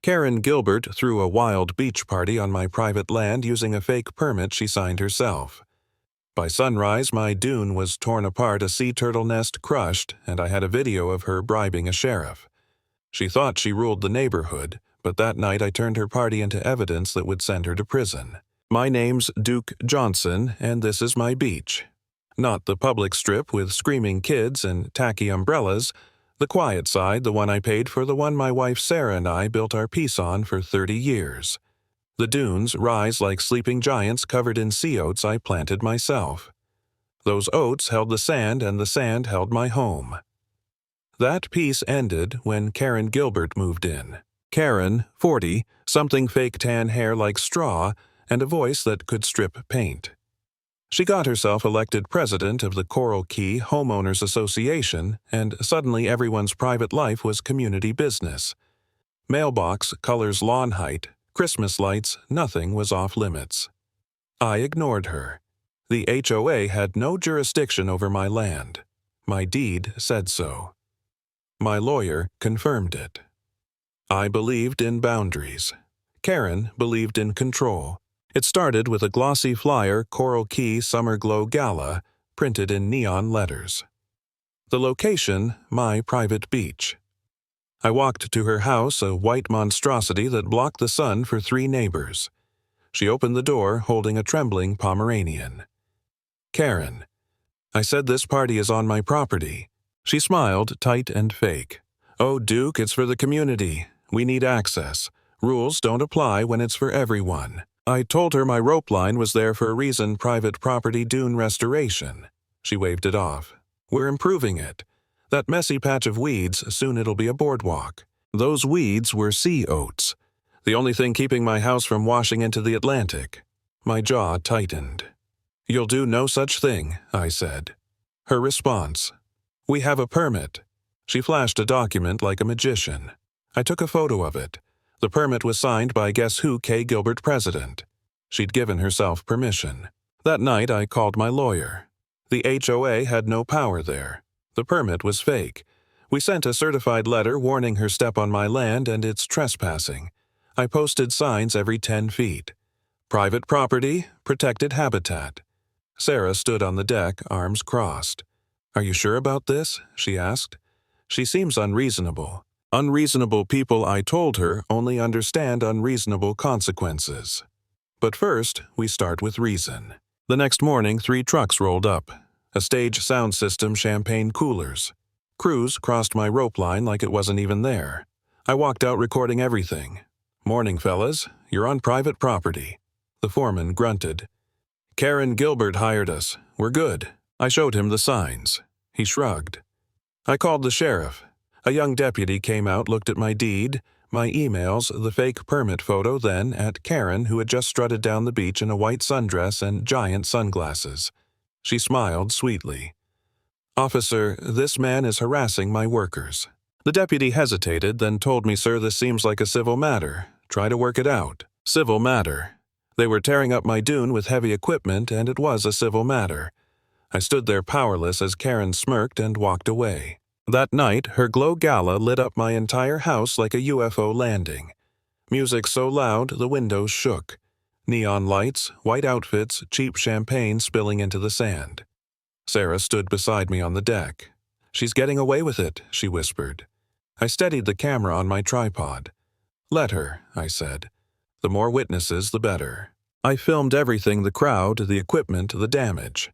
Karen Gilbert threw a wild beach party on my private land using a fake permit she signed herself. By sunrise, my dune was torn apart, a sea turtle nest crushed, and I had a video of her bribing a sheriff. She thought she ruled the neighborhood, but that night I turned her party into evidence that would send her to prison. My name's Duke Johnson, and this is my beach. Not the public strip with screaming kids and tacky umbrellas, the quiet side, the one I paid for, the one my wife Sarah and I built our peace on for 30 years. The dunes rise like sleeping giants covered in sea oats I planted myself. Those oats held the sand, and the sand held my home. That peace ended when Karen Gilbert moved in. Karen, 40, something fake tan hair like straw, and a voice that could strip paint. She got herself elected president of the Coral Key Homeowners Association, and suddenly everyone's private life was community business. Mailbox, colors, lawn height, Christmas lights, nothing was off limits. I ignored her. The HOA had no jurisdiction over my land. My deed said so. My lawyer confirmed it. I believed in boundaries. Karen believed in control. It started with a glossy flyer, Coral Key Summer Glow Gala, printed in neon letters. The location, my private beach. I walked to her house, a white monstrosity that blocked the sun for 3 neighbors. She opened the door, holding a trembling Pomeranian. Karen. I said this party is on my property. She smiled, tight and fake. Oh, Duke, it's for the community. We need access. Rules don't apply when it's for everyone. I told her my rope line was there for a reason, private property dune restoration. She waved it off. We're improving it. That messy patch of weeds, soon it'll be a boardwalk. Those weeds were sea oats. The only thing keeping my house from washing into the Atlantic. My jaw tightened. You'll do no such thing, I said. Her response. We have a permit. She flashed a document like a magician. I took a photo of it. The permit was signed by guess who, K. Gilbert President. She'd given herself permission. That night I called my lawyer. The HOA had no power there. The permit was fake. We sent a certified letter warning her step on my land and it's trespassing. I posted signs every 10 feet. Private property, protected habitat. Sarah stood on the deck, arms crossed. Are you sure about this? She asked. She seems unreasonable. Unreasonable people, I told her, only understand unreasonable consequences. But first, we start with reason. The next morning, 3 trucks rolled up. A stage sound system, champagne coolers. Crews crossed my rope line like it wasn't even there. I walked out recording everything. Morning, fellas. You're on private property. The foreman grunted. Karen Gilbert hired us. We're good. I showed him the signs. He shrugged. I called the sheriff. A young deputy came out, looked at my deed, my emails, the fake permit photo, then at Karen, who had just strutted down the beach in a white sundress and giant sunglasses. She smiled sweetly. Officer, this man is harassing my workers. The deputy hesitated, then told me, sir, this seems like a civil matter. Try to work it out. Civil matter. They were tearing up my dune with heavy equipment, and it was a civil matter. I stood there powerless as Karen smirked and walked away. That night, her glow gala lit up my entire house like a UFO landing. Music so loud the windows shook. Neon lights, white outfits, cheap champagne spilling into the sand. Sarah stood beside me on the deck. She's getting away with it, she whispered. I steadied the camera on my tripod. Let her, I said. The more witnesses, the better. I filmed everything, the crowd, the equipment, the damage.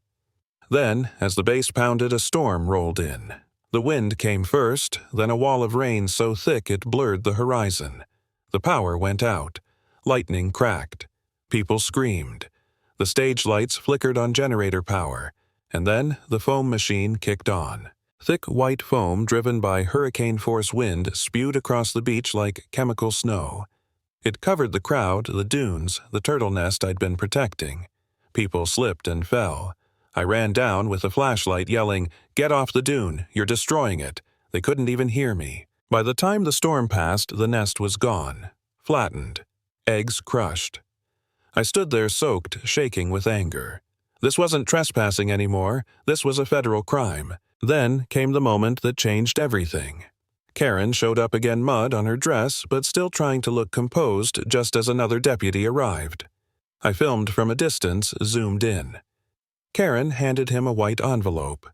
Then, as the bass pounded, a storm rolled in. The wind came first, then a wall of rain so thick it blurred the horizon. The power went out. Lightning cracked. People screamed. The stage lights flickered on generator power, and then the foam machine kicked on. Thick white foam driven by hurricane-force wind spewed across the beach like chemical snow. It covered the crowd, the dunes, the turtle nest I'd been protecting. People slipped and fell. I ran down with a flashlight yelling, "Get off the dune, you're destroying it." They couldn't even hear me. By the time the storm passed, the nest was gone, flattened, eggs crushed. I stood there soaked, shaking with anger. This wasn't trespassing anymore, this was a federal crime. Then came the moment that changed everything. Karen showed up again, mud on her dress, but still trying to look composed just as another deputy arrived. I filmed from a distance, zoomed in. Karen handed him a white envelope.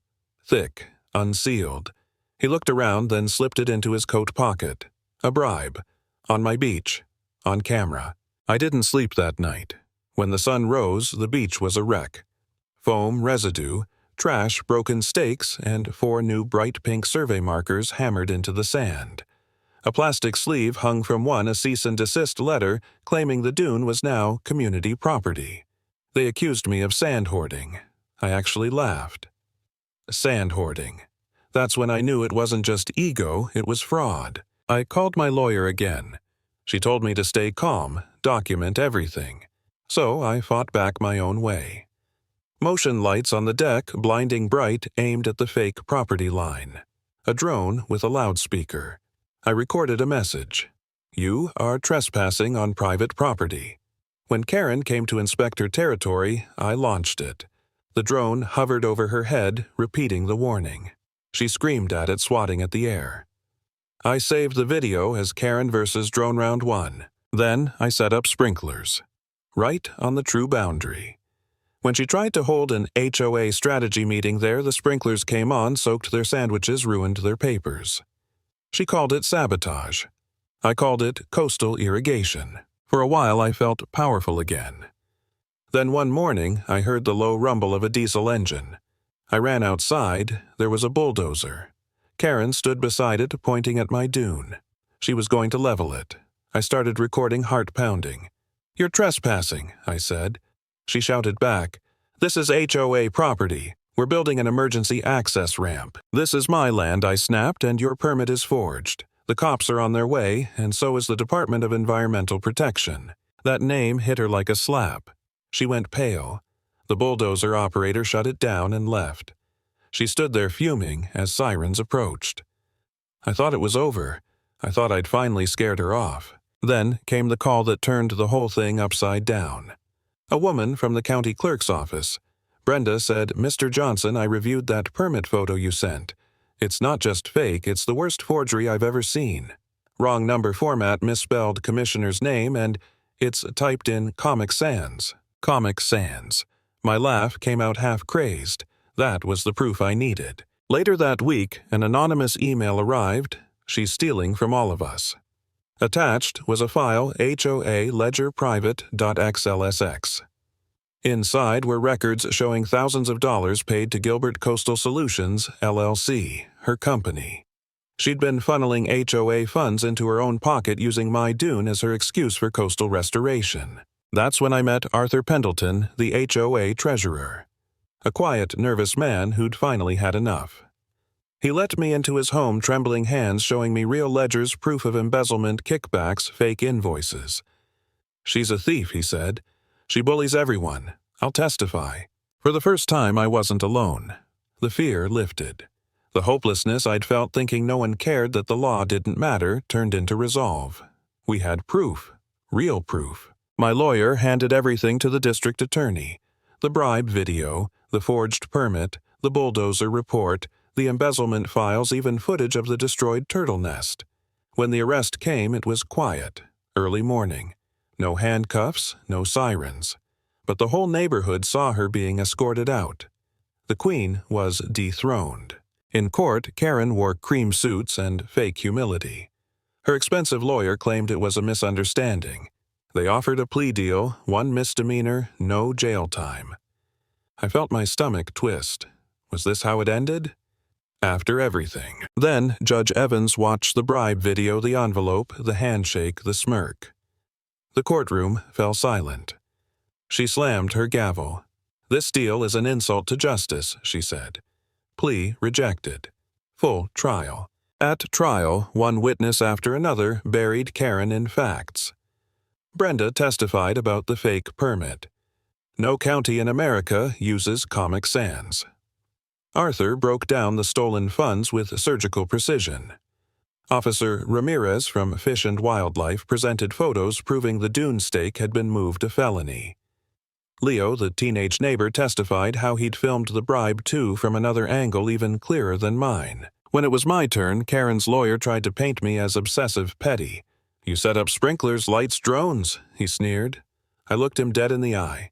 Thick, unsealed. He looked around, then slipped it into his coat pocket. A bribe. On my beach. On camera. I didn't sleep that night. When the sun rose, the beach was a wreck. Foam residue, trash, broken stakes, and 4 new bright pink survey markers hammered into the sand. A plastic sleeve hung from one a cease and desist letter claiming the dune was now community property. They accused me of sand hoarding. I actually laughed. Sand hoarding. That's when I knew it wasn't just ego, it was fraud. I called my lawyer again. She told me to stay calm, document everything. So I fought back my own way. Motion lights on the deck, blinding bright, aimed at the fake property line. A drone with a loudspeaker. I recorded a message. You are trespassing on private property. When Karen came to inspect her territory, I launched it. The drone hovered over her head, repeating the warning. She screamed at it, swatting at the air. I saved the video as Karen versus Drone Round 1. Then I set up sprinklers. Right on the true boundary. When she tried to hold an HOA strategy meeting there, the sprinklers came on, soaked their sandwiches, ruined their papers. She called it sabotage. I called it coastal irrigation. For a while I felt powerful again. Then one morning I heard the low rumble of a diesel engine. I ran outside. There was a bulldozer. Karen stood beside it, pointing at my dune. She was going to level it. I started recording, heart pounding. "You're trespassing," I said. She shouted back, "This is HOA property. We're building an emergency access ramp. This is my land," I snapped, "and your permit is forged. The cops are on their way, and so is the Department of Environmental Protection." That name hit her like a slap. She went pale. The bulldozer operator shut it down and left. She stood there fuming as sirens approached. I thought it was over. I thought I'd finally scared her off. Then came the call that turned the whole thing upside down. A woman from the county clerk's office. Brenda said, "Mr. Johnson, I reviewed that permit photo you sent. It's not just fake, it's the worst forgery I've ever seen. Wrong number format, misspelled commissioner's name, and it's typed in Comic Sans." Comic Sans. My laugh came out half-crazed. That was the proof I needed. Later that week, an anonymous email arrived. "She's stealing from all of us." Attached was a file HOA ledger private.xlsx. Inside were records showing thousands of dollars paid to Gilbert Coastal Solutions, LLC, her company. She'd been funneling HOA funds into her own pocket using my dune as her excuse for coastal restoration. That's when I met Arthur Pendleton, the HOA treasurer. A quiet, nervous man who'd finally had enough. He let me into his home, trembling hands showing me real ledgers, proof of embezzlement, kickbacks, fake invoices. "She's a thief," he said. "She bullies everyone. I'll testify." For the first time, I wasn't alone. The fear lifted. The hopelessness I'd felt thinking no one cared, that the law didn't matter, turned into resolve. We had proof. Real proof. My lawyer handed everything to the district attorney. The bribe video, the forged permit, the bulldozer report, the embezzlement files, even footage of the destroyed turtle nest. When the arrest came, it was quiet. Early morning. No handcuffs, no sirens. But the whole neighborhood saw her being escorted out. The queen was dethroned. In court, Karen wore cream suits and fake humility. Her expensive lawyer claimed it was a misunderstanding. They offered a plea deal, 1 misdemeanor, no jail time. I felt my stomach twist. Was this how it ended? After everything. Then Judge Evans watched the bribe video, the envelope, the handshake, the smirk. The courtroom fell silent. She slammed her gavel. "This deal is an insult to justice," she said. Plea rejected. Full trial. At trial, one witness after another buried Karen in facts. Brenda testified about the fake permit. No county in America uses Comic Sans. Arthur broke down the stolen funds with surgical precision. Officer Ramirez from Fish and Wildlife presented photos proving the dune stake had been moved a felony. Leo, the teenage neighbor, testified how he'd filmed the bribe too from another angle even clearer than mine. When it was my turn, Karen's lawyer tried to paint me as obsessive petty. "You set up sprinklers, lights, drones," he sneered. I looked him dead in the eye.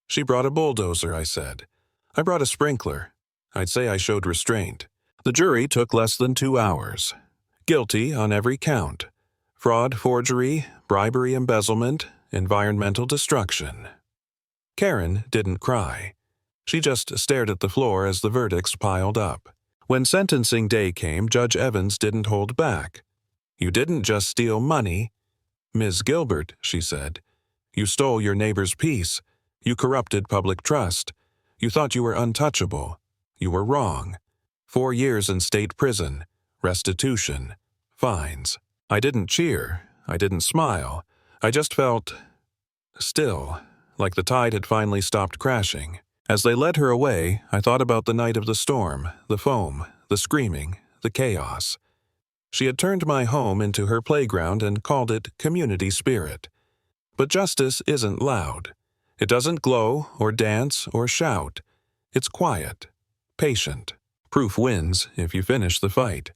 "She brought a bulldozer," I said. "I brought a sprinkler." I'd say I showed restraint. The jury took less than 2 hours. Guilty on every count: fraud, forgery, bribery, embezzlement, environmental destruction. Karen didn't cry. She just stared at the floor as the verdicts piled up. When sentencing day came, Judge Evans didn't hold back. "You didn't just steal money, Ms. Gilbert," she said. "You stole your neighbor's peace. You corrupted public trust. You thought you were untouchable. You were wrong. 4 years in state prison, restitution, fines." I didn't cheer. I didn't smile. I just felt still, like the tide had finally stopped crashing. As they led her away, I thought about the night of the storm, the foam, the screaming, the chaos. She had turned my home into her playground and called it community spirit. But justice isn't loud. It doesn't glow or dance or shout. It's quiet, patient. Proof wins if you finish the fight.